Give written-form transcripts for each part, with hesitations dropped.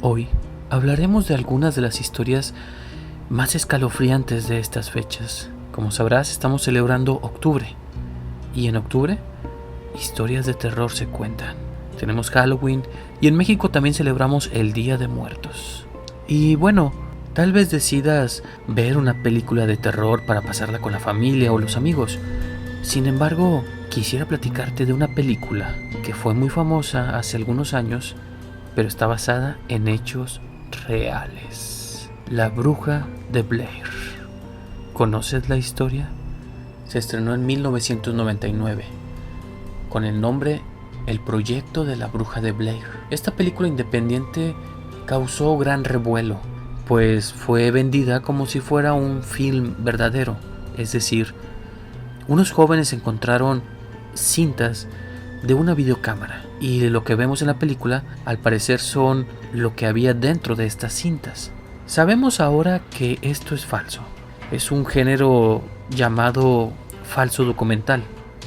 Hoy hablaremos de algunas de las historias más escalofriantes de estas fechas. Como sabrás, estamos celebrando octubre. Y en octubre, historias de terror se cuentan. Tenemos Halloween y en México también celebramos el Día de Muertos. Y bueno, tal vez decidas ver una película de terror para pasarla con la familia o los amigos. Sin embargo, quisiera platicarte de una película que fue muy famosa hace algunos años, pero está basada en hechos reales. La Bruja de Blair. ¿Conoces la historia? Se estrenó en 1999 con el nombre El Proyecto de la Bruja de Blair. Esta película independiente causó gran revuelo, pues fue vendida como si fuera un film verdadero. Es decir, unos jóvenes encontraron cintas de una videocámara y lo que vemos en la película al parecer son lo que había dentro de estas cintas. Sabemos ahora que esto es falso. Es un género llamado falso documental.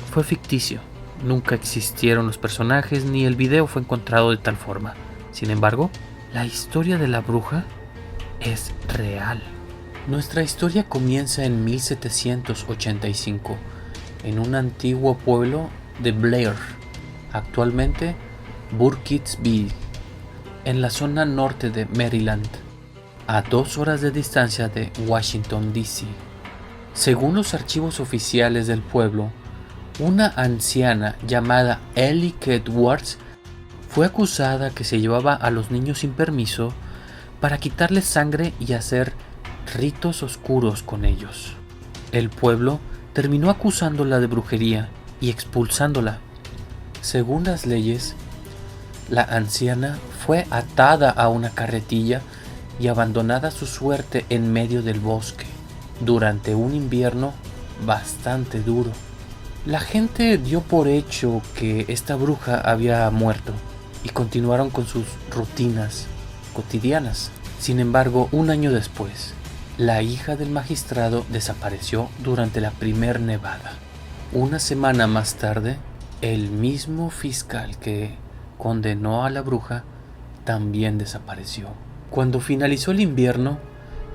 Fue ficticio. Nunca existieron los personajes ni el video fue encontrado de tal forma. Sin embargo, la historia de la bruja es real. Nuestra historia comienza en 1785 en un antiguo pueblo de Blair, actualmente Burkittsville, en la zona norte de Maryland, a 2 horas de distancia de Washington, D.C. Según los archivos oficiales del pueblo, una anciana llamada Ellie Edwards fue acusada que se llevaba a los niños sin permiso para quitarles sangre y hacer ritos oscuros con ellos. El pueblo terminó acusándola de brujería y expulsándola. Según las leyes, la anciana fue atada a una carretilla y abandonada a su suerte en medio del bosque durante un invierno bastante duro. La gente dio por hecho que esta bruja había muerto y continuaron con sus rutinas cotidianas. Sin embargo, un año después, la hija del magistrado desapareció durante la primer nevada. Una semana más tarde, el mismo fiscal que condenó a la bruja también desapareció. Cuando finalizó el invierno,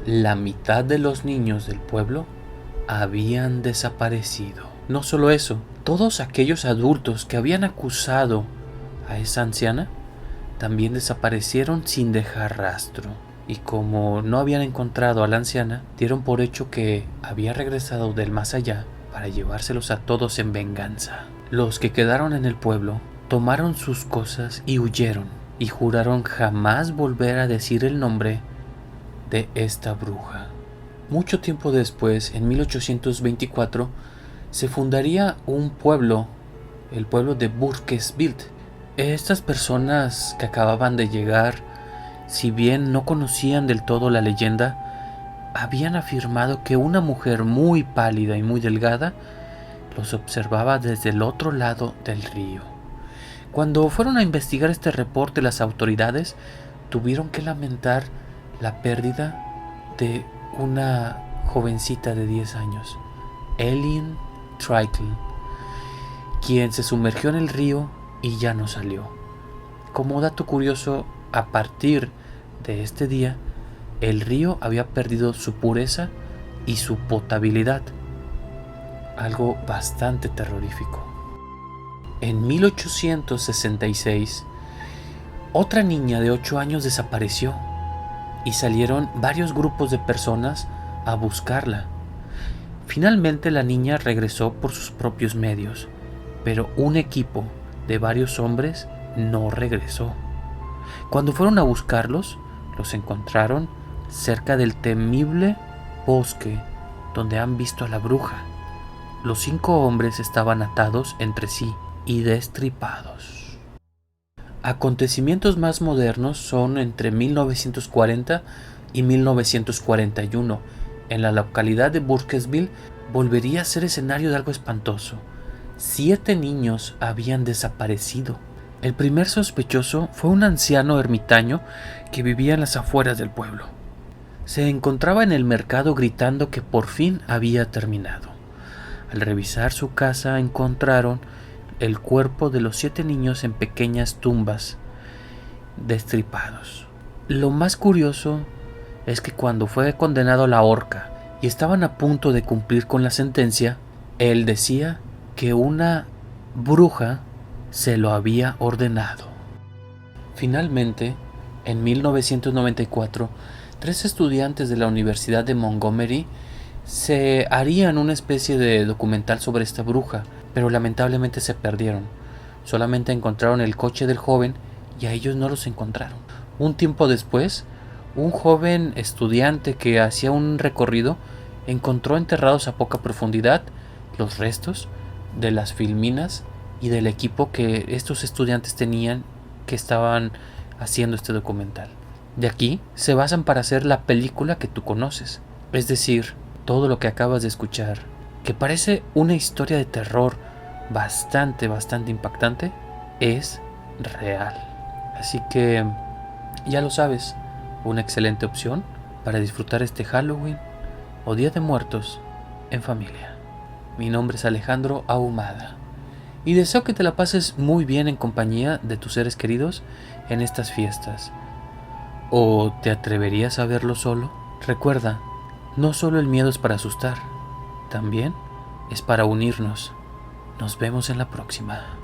la mitad de los niños del pueblo habían desaparecido. No solo eso, todos aquellos adultos que habían acusado a esa anciana también desaparecieron sin dejar rastro. Y como no habían encontrado a la anciana, dieron por hecho que había regresado del más allá para llevárselos a todos en venganza. Los que quedaron en el pueblo tomaron sus cosas y huyeron, y juraron jamás volver a decir el nombre de esta bruja. Mucho tiempo después, en 1824, se fundaría un pueblo, el pueblo de Burkittsville. Estas personas que acababan de llegar, si bien no conocían del todo la leyenda, habían afirmado que una mujer muy pálida y muy delgada los observaba desde el otro lado del río. Cuando fueron a investigar este reporte, las autoridades tuvieron que lamentar la pérdida de una jovencita de 10 años, Eileen Trickle, quien se sumergió en el río y ya no salió. Como dato curioso, a partir de este día, el río había perdido su pureza y su potabilidad, algo bastante terrorífico. En 1866, otra niña de 8 años desapareció y salieron varios grupos de personas a buscarla. Finalmente la niña regresó por sus propios medios, pero un equipo de varios hombres no regresó. Cuando fueron a buscarlos, los encontraron cerca del temible bosque donde han visto a la bruja. Los 5 hombres estaban atados entre sí y destripados. Acontecimientos más modernos son entre 1940 y 1941. En la localidad de Burkittsville volvería a ser escenario de algo espantoso. 7 niños habían desaparecido. El primer sospechoso fue un anciano ermitaño que vivía en las afueras del pueblo. Se encontraba en el mercado gritando que por fin había terminado. Al revisar su casa encontraron el cuerpo de los 7 niños en pequeñas tumbas destripados. Lo más curioso es que cuando fue condenado a la horca y estaban a punto de cumplir con la sentencia, él decía que una bruja se lo había ordenado. Finalmente, en 1994, 3 estudiantes de la Universidad de Montgomery se harían una especie de documental sobre esta bruja, pero lamentablemente se perdieron. Solamente encontraron el coche del joven y a ellos no los encontraron. Un tiempo después, un joven estudiante que hacía un recorrido encontró enterrados a poca profundidad los restos de las filminas y del equipo que estos estudiantes tenían que estaban haciendo este documental. De aquí se basan para hacer la película que tú conoces. Es decir, todo lo que acabas de escuchar, que parece una historia de terror bastante impactante, es real. Así que ya lo sabes, una excelente opción para disfrutar este Halloween o Día de Muertos en familia. Mi nombre es Alejandro Ahumada y deseo que te la pases muy bien en compañía de tus seres queridos en estas fiestas. ¿O te atreverías a verlo solo? Recuerda, no solo el miedo es para asustar, también es para unirnos. Nos vemos en la próxima.